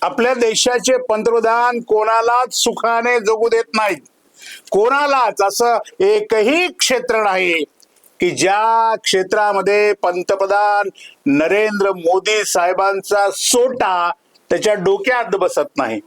आपल्या देशाचे पंतप्रधान कोणालाच सुखाने जगू देत नाहीत. कोणालाच असं एकही क्षेत्र नाही की ज्या क्षेत्रामध्ये पंतप्रधान नरेंद्र मोदी साहेबांचा सोटा त्याच्या डोक्यात बसत नाही.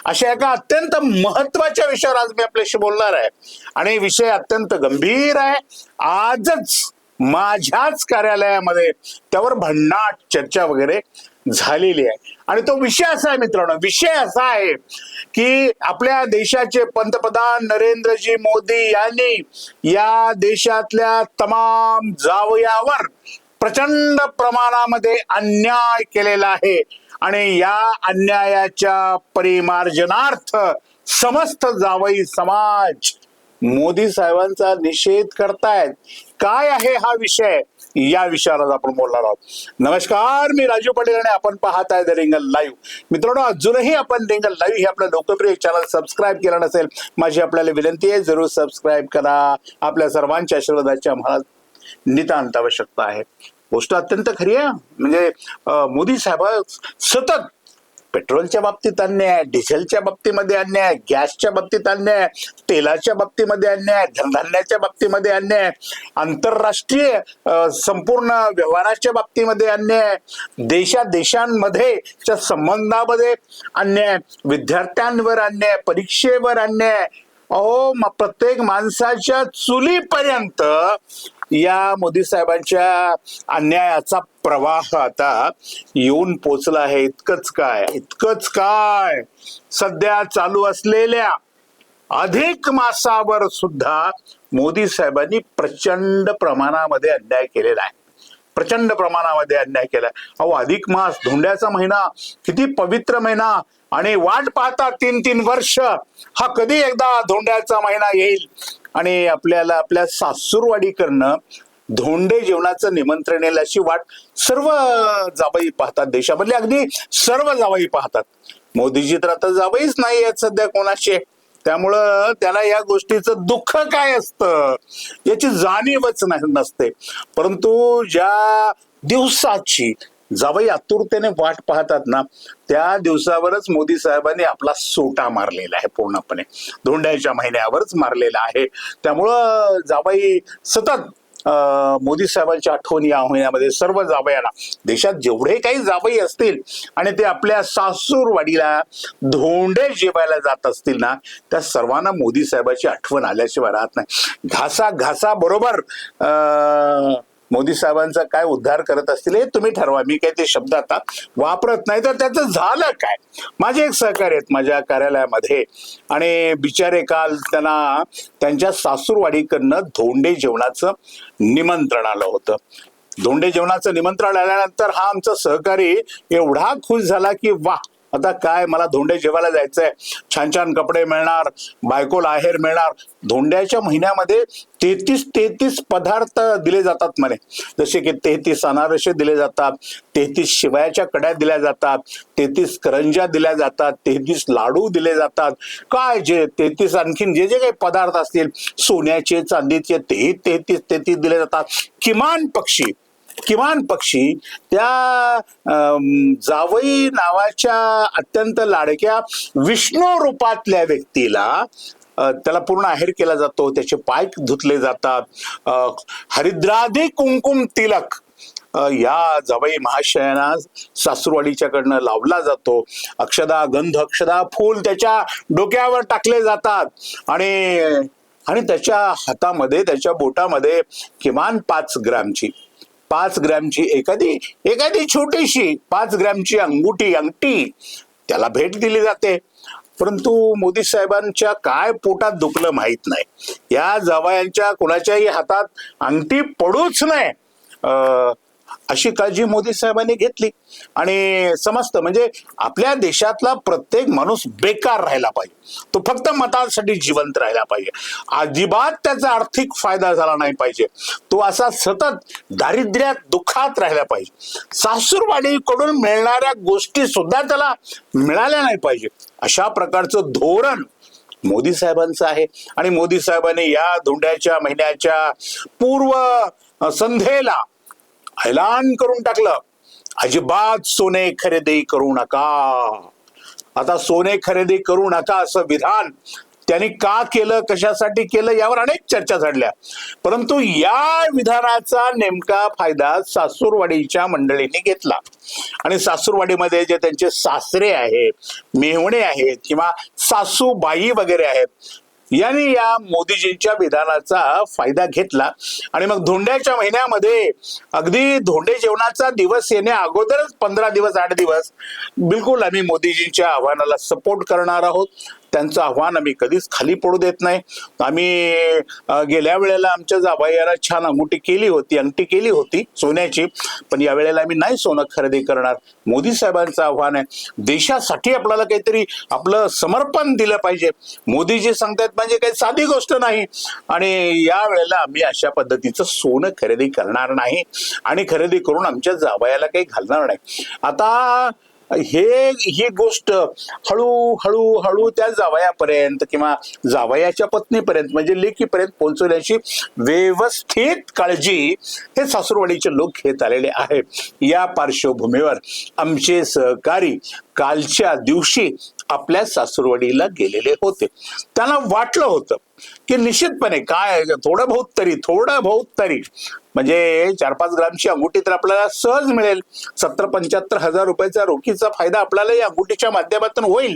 अशा एका अत्यंत महत्वाच्या विषयावर आज मी आपल्याशी बोलणार आहे आणि विषय अत्यंत गंभीर आहे. आजच माझ्याच कार्यालयामध्ये त्यावर भन्नाट चर्चा वगैरे झालेली आहे आणि तो विषय असा आहे मित्रांनो, विषय असा आहे की आपल्या देशाचे पंतप्रधान नरेंद्रजी मोदी यांनी या देशातल्या तमाम जावयावर प्रचंड प्रमाणामध्ये अन्याय केलेला आहे आणि या अन्यायाच्या परिमार्जनार्थ समस्त जावई समाज मोदी साहेबांचा निषेध करतायत. काय आहे हा विषय, या विषयावर आपण बोलणार आहोत. नमस्कार, मी राजू पाटील आणि आपण पाहत आहे द रिंगल लाईव्ह. मित्रांनो, अजूनही आपण रिंगल लाईव्ह हे आपलं लोकप्रिय चॅनल सबस्क्राईब केलं नसेल, माझी आपल्याला विनंती आहे, जरूर सबस्क्राईब करा. आपल्या सर्वांच्या आशीर्वादाची आम्हाला नितांत आवश्यकता आहे. गोष्ट अत्यंत खरी आहे. म्हणजे मोदी साहेब सतत पेट्रोलच्या बाबतीत अन्याय, डिझेलच्या बाबतीमध्ये अन्याय, गॅसच्या बाबतीत अन्याय, तेलाच्या बाबतीमध्ये अन्याय, धनधान्याच्या बाबतीमध्ये अन्याय, आंतरराष्ट्रीय संपूर्ण व्यवहाराच्या बाबतीमध्ये अन्याय, देशांमध्ये संबंधामध्ये अन्याय, विद्यार्थ्यांवर अन्याय, परीक्षेवर अन्याय, प्रत्येक माणसाच्या चुलीपर्यंत या मोदी साहेबांच्या अन्यायाचा प्रवाह आता येऊन पोचला आहे. इतकंच काय सध्या चालू असलेल्या अधिक मासावर सुद्धा मोदी साहेबांनी प्रचंड प्रमाणामध्ये अन्याय केलेला आहे. प्रचंड प्रमाणामध्ये अन्याय केला. अधिक मास, धोंड्याचा महिना, किती पवित्र महिना, आणि वाट पाहता 3-3 वर्ष हा कधी एकदा धोंड्याचा महिना येईल आणि आपल्याला आपल्या सासूरवाडीकडनं धोंडे जेवणाचं निमंत्रण येईल अशी वाट सर्व जावई पाहतात. देशामधले अगदी सर्व जावई पाहतात. मोदीजी तर आता जावईच नाही आहेत सध्या कोणाचे, त्यामुळं त्याला या गोष्टीचं दुःख काय असतं याची जाणीवच नसते. परंतु ज्या दिवसाची जावई आतुरतेने वाट पाहतात ना, त्या दिवसावरच मोदी साहेबांनी आपला सोटा मारलेला आहे. पूर्णपणे धोंड्याच्या महिन्यावरच मारलेला आहे. त्यामुळं जावई सतत मोदी साहेबांची आठवण या महिन्यामध्ये सर्व जावयांना, देशात जेवढे काही जावई असतील आणि ते आपल्या सासूरवाडीला धोंडे जेवायला जात असतील ना, त्या सर्वांना मोदी साहेबांची आठवण आल्याशिवाय राहत नाही. घासा बरोबर मोदी साहेबांचा काय उद्धार करत असतील हे तुम्ही ठरवा. मी काही ते शब्द आता वापरत नाही. तर त्याचं झालं काय, माझे एक सहकारी आहेत माझ्या कार्यालयामध्ये आणि बिचारे काल त्यांना त्यांच्या सासूरवाडीकडनं धोंडे जेवणाचं निमंत्रण आलं होतं. धोंडे जेवणाचं निमंत्रण आल्यानंतर हा आमचा सहकारी एवढा खुश झाला की वाह, आता काय मला धोंडे जेवायला जायचंय, छान छान कपडे मिळणार, बायकोला आहेर मिळणार. धोंड्याच्या महिन्यामध्ये 33 पदार्थ दिले जातात म्हणे. जसे की 33 अनारसे दिले जातात, 33 शिवायच्या कड्या दिल्या जातात, 33 करंज्या दिल्या जातात, 33 लाडू दिले जातात. काय जे 33 आणखीन जे जे काही पदार्थ असतील सोन्याचे चांदीचे ते 33 दिले जातात. किमान पक्षी त्या जावई नावाच्या अत्यंत लाडक्या विष्णू रूपातल्या व्यक्तीला त्याला पूर्ण आहेर केला जातो, त्याचे पाय धुतले जातात, हरिद्राधी कुंकुम तिलक या जावई महाशयांना सासूरवाडीच्याकडनं लावला जातो. गंध अक्षदा फूल त्याच्या डोक्यावर टाकले जातात आणि त्याच्या हातामध्ये, त्याच्या बोटामध्ये किमान 5 ग्रॅमची एखादी छोटीशी 5 ग्रॅमची अंगठी त्याला भेट दिली जाते. परंतु मोदी साहेबांच्या काय पोटात दुखलं माहित नाही. या जावयांच्या कोणाच्याही हातात अंगठी पडूच नये अशी काळजी मोदी साहेबांनी घेतली आणि समस्त म्हणजे आपल्या देशातला प्रत्येक माणूस बेकार राहिला पाहिजे, तो फक्त मतांसाठी जिवंत राहिला पाहिजे, अजिबात त्याचा आर्थिक फायदा झाला नाही पाहिजे, तो असा सतत दारिद्र्यात दुःखात राहिला पाहिजे, सासूरवाडीकडून मिळणाऱ्या गोष्टी सुद्धा त्याला मिळाल्या नाही पाहिजे, अशा प्रकारचं धोरण मोदी साहेबांचं आहे. आणि मोदी साहेबांनी या धोंड्याच्या महिन्याच्या पूर्व संध्येला ऐलान करून टाकलं, अजिबात सोने खरेदी करू नका. आता सोने खरेदी करू नका असं विधान त्यांनी का केलं, कशासाठी केलं, यावर अनेक चर्चा झाल्या. परंतु या विधानाचा नेमका फायदा सासूरवाडीच्या मंडळींनी घेतला आणि सासूरवाडीमध्ये जे त्यांचे सासरे आहेत, मेव्हणे आहेत किंवा सासूबाई वगैरे आहेत, यांनी या मोदीजींच्या विधानाचा फायदा घेतला आणि मग धोंड्याच्या महिन्यामध्ये अगदी धोंडे जेवणाचा दिवस येण्या अगोदरच 15 दिवस 8 दिवस बिलकुल आम्ही मोदीजींच्या आव्हानाला सपोर्ट करणार आहोत. त्यांचं आव्हान आम्ही कधीच खाली पडू देत नाही. आम्ही गेल्या वेळेला आमच्या जावयाला छान अंगठी केली होती सोन्याची, पण या वेळेला आम्ही नाही सोनं खरेदी करणार. मोदी साहेबांचं आव्हान आहे, देशासाठी आपल्याला काहीतरी आपलं समर्पण दिलं पाहिजे. मोदीजी सांगतायत म्हणजे काही साधी गोष्ट नाही आणि या वेळेला आम्ही अशा पद्धतीचं सोनं खरेदी करणार नाही आणि खरेदी करून आमच्या जावयाला काही घालणार नाही. आता ही गोष्ट हळू त्या जावयापर्यंत किंवा जावयाच्या पत्नीपर्यंत म्हणजे लेकीपर्यंत पोहोचवण्याची व्यवस्थित काळजी हे सासूरवाडीचे लोक घेत आलेले आहेत. या पार्श्वभूमीवर आमचे सहकारी कालच्या दिवशी आपल्या सासूरवाडीला गेलेले होते. त्यांना वाटलं होतं की निश्चितपणे काय थोडं बहुत तरी म्हणजे 4-5 ग्रामची अंगुठी तर आपल्याला सहज मिळेल. 70-75 हजार रुपयाचा रोखीचा फायदा आपल्याला या अंगुठीच्या माध्यमातून होईल.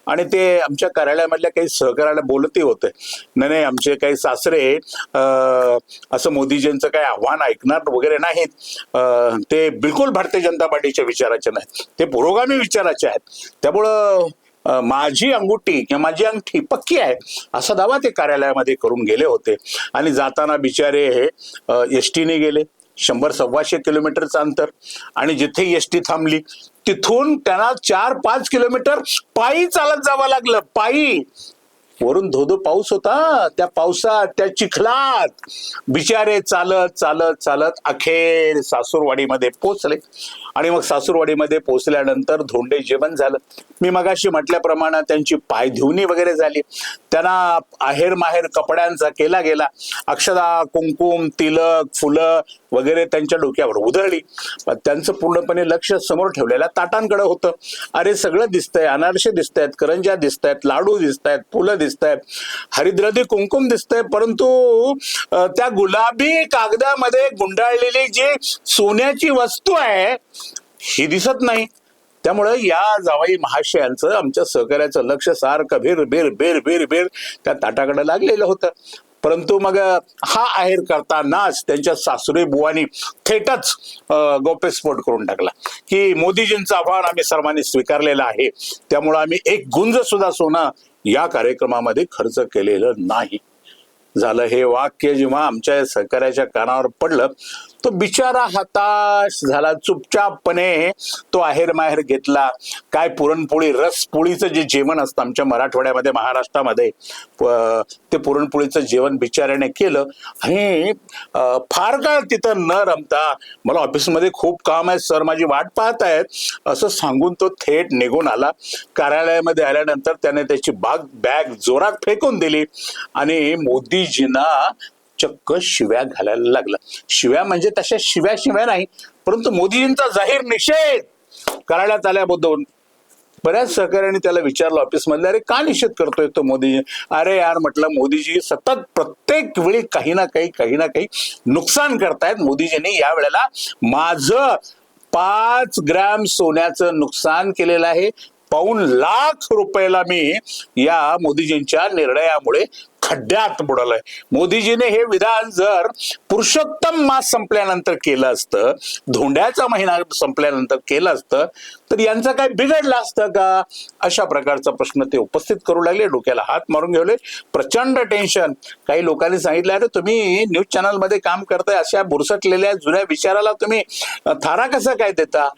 आणि ते आमच्या कार्यालयामधल्या काही सहकार्याला बोलते होते, नाही आमचे काही सासरे असं मोदीजींचं काही आव्हान ऐकणार वगैरे नाहीत, ते बिलकुल भारतीय जनता पार्टीच्या विचाराचे नाहीत, ते पुरोगामी विचाराचे आहेत, त्यामुळं माझी अंगुठी किंवा माझी अंगठी पक्की आहे असा दावा ते कार्यालयामध्ये करून गेले होते. आणि जाताना बिचारे हे एसटीने गेले, 100-125 किलोमीटरचं अंतर, आणि जिथे एसटी थांबली तिथून त्यांना 4-5 किलोमीटर पायी चालत जावं लागलं. पायी, वरून धोधो पाऊस होता, त्या पावसात त्या चिखलात बिचारे चालत अखेर सासूरवाडीमध्ये पोहोचले. आणि मग सासूरवाडीमध्ये पोहोचल्यानंतर धोंडे जेवण झालं. मी मगाशी म्हटल्याप्रमाणे त्यांची पायधुवणी वगैरे झाली, त्यांना आहेर माहेर कपड्यांचा केला गेला, अक्षदा कुंकुम तिलक फुलं वगैरे त्यांच्या डोक्यावर उधळली. त्यांचं पूर्णपणे लक्ष समोर ठेवलेल्या ताटांकडे होतं. अरे सगळं दिसतंय, अनारसे दिसतायत, करंज्या दिसतायत, लाडू दिसतायत, फुलं दिसतायत, हरिद्रादी कुंकुम दिसतंय, परंतु त्या गुलाबी कागदामध्ये गुंडाळलेली जी सोन्याची वस्तू आहे ही दिसत नाही. त्यामुळं या जावई महाशयांचं आमच्या सहकार्याचं लक्ष सारखं भेर त्या ताटाकडे लागलेलं होतं. परंतु मग हा आहेर करतानाच त्यांच्या सासरे बुवानी थेटच गौप्यस्फोट करून टाकला की मोदीजींचं आव्हान आम्ही सर्वांनी स्वीकारलेलं आहे, त्यामुळं आम्ही एक गुंज सुद्धा सोनं या कार्यक्रमामध्ये खर्च केलेलं नाही. झालं हे वाक्य जेव्हा आमच्या सहकार्याच्या कानावर पडलं, तो बिचारा हताश झाला. चुपचापपणे तो आहेर माहेर घेतला. काय पुरणपोळी रसपोळीचं जे जेवण असतं आमच्या मराठवाड्यामध्ये महाराष्ट्रामध्ये, ते पुरणपोळीचं जेवण बिचाऱ्याने केलं आणि फार काळ तिथं न रमता मला ऑफिसमध्ये खूप काम आहे सर, माझी वाट पाहत आहेत असं सांगून तो थेट निघून आला. कार्यालयामध्ये आल्यानंतर त्याने त्याची बॅग जोरात फेकून दिली आणि मोदीजींना चक्क शिव्या घालायला लागला. शिव्या म्हणजे तशा शिव्या नाही, परंतु मोदीजींचा जाहीर निषेध कार्यालयात आल्याबद्दल बऱ्याच सहकार्याने त्याला विचारलं ऑफिसमधल्या, अरे का निषेध करतोय तो मोदीजी? अरे यार म्हटलं, मोदीजी सतत प्रत्येक वेळी काही ना काही नुकसान करतायत. मोदीजींनी या वेळेला माझं 5 ग्रॅम सोन्याचं नुकसान केलेलं आहे. ₹1 लाख मी या मोदीजींच्या निर्णयामुळे खड्ड्यात बुडालाय. मोदीजीने हे विधान जर पुरुषोत्तम मास संपल्यानंतर केलं असतं, धोंड्याचा महिना संपल्यानंतर केलं असतं, तर यांचं काय बिघडलं असतं का? अशा प्रकारचा प्रश्न ते उपस्थित करू लागले. डोक्याला हात मारून घेवले, प्रचंड टेन्शन. काही लोकांनी सांगितलं, अरे तुम्ही न्यूज चॅनल मध्ये काम करताय, अशा बुरसटलेल्या जुन्या विचाराला तुम्ही थारा कसा काय देता?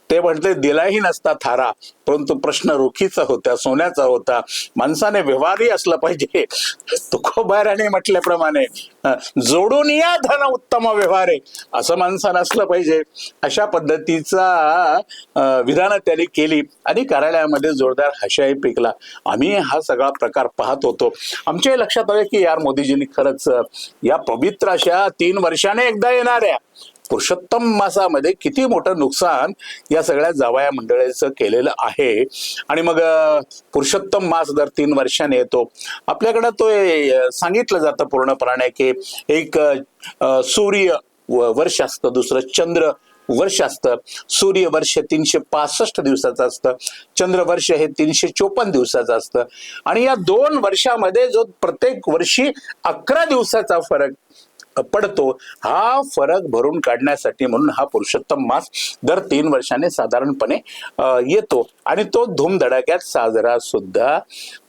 ते म्हटले दिलाही नसता थारा, परंतु प्रश्न रोखीचा होता, सोन्याचा होता. माणसाने व्यवहारही असला पाहिजे. तुकोबाराने म्हटल्याप्रमाणे जोडून या धन उत्तम व्यवहार आहे, असं माणसानं असलं पाहिजे. अशा पद्धतीचा विधानं त्यांनी केली आणि कार्यालयामध्ये जोरदार हशाही पिकला. आम्ही हा सगळा प्रकार पाहत होतो. आमच्या लक्षात आलं की यार मोदीजींनी खरंच या पवित्र अशा 3 वर्षाने एकदा येणाऱ्या पुरुषोत्तम मासामध्ये किती मोठं नुकसान या सगळ्या जावया मंडळीचं केलेलं आहे. आणि मग पुरुषोत्तम मास दर 3 वर्षाने येतो. आपल्याकडं तो सांगितलं जातं पूर्णपणे की एक सूर्य वर्ष असतं, दुसरं चंद्र वर्ष असतं. सूर्य वर्ष 365 दिवसाचं असतं, चंद्र वर्ष हे 354 दिवसाचं असतं. आणि या 2 वर्षामध्ये जो प्रत्येक वर्षी 11 दिवसाचा फरक पडतो, हा फरक भरून काढण्यासाठी म्हणून हा पुरुषोत्तम मास दर 3 वर्षाने साधारणपणे येतो आणि तो धूमधडाक्यात साजरा सुद्धा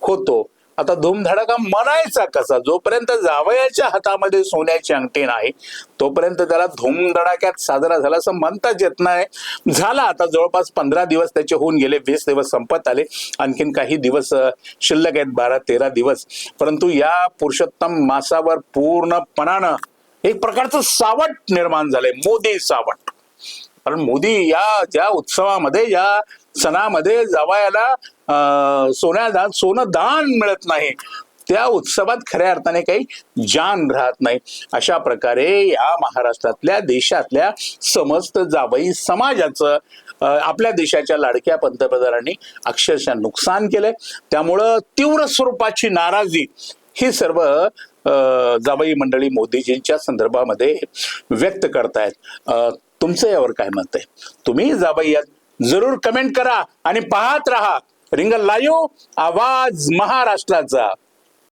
होतो. आता धूमधडाका म्हणायचा कसा? जोपर्यंत जावयाच्या हातामध्ये सोन्याची अंगठी नाही तोपर्यंत त्याला धूमधडाक्यात साजरा झाला असं म्हणताच येत नाही. झाला आता जवळपास 15 दिवस त्याचे होऊन गेले, 20 दिवस संपत आले, आणखीन काही दिवस शिल्लक आहेत, 12-13 दिवस. परंतु या पुरुषोत्तम मासावर पूर्णपणानं एक प्रकारचं सावट निर्माण झालंय, मोदी सावट. कारण मोदी या ज्या उत्सवामध्ये, या सणामध्ये जावयाला सोनं दान मिळत नाही, त्या उत्सवात खऱ्या अर्थाने काही जान राहत नाही. अशा प्रकारे या महाराष्ट्रातल्या, देशातल्या समस्त जावई समाजाचं आपल्या देशाच्या लाडक्या पंतप्रधानांनी अक्षरशः नुकसान केलंय. त्यामुळं तीव्र स्वरूपाची नाराजी ही सर्व जावई मंडळी मोदीजींच्या संदर्भामध्ये व्यक्त करतायत. तुमचं यावर काय मत आहे? तुम्ही जावई जरूर कमेंट करा आणि पाहत रहा रिंगण लाईव्ह, आवाज महाराष्ट्राचा.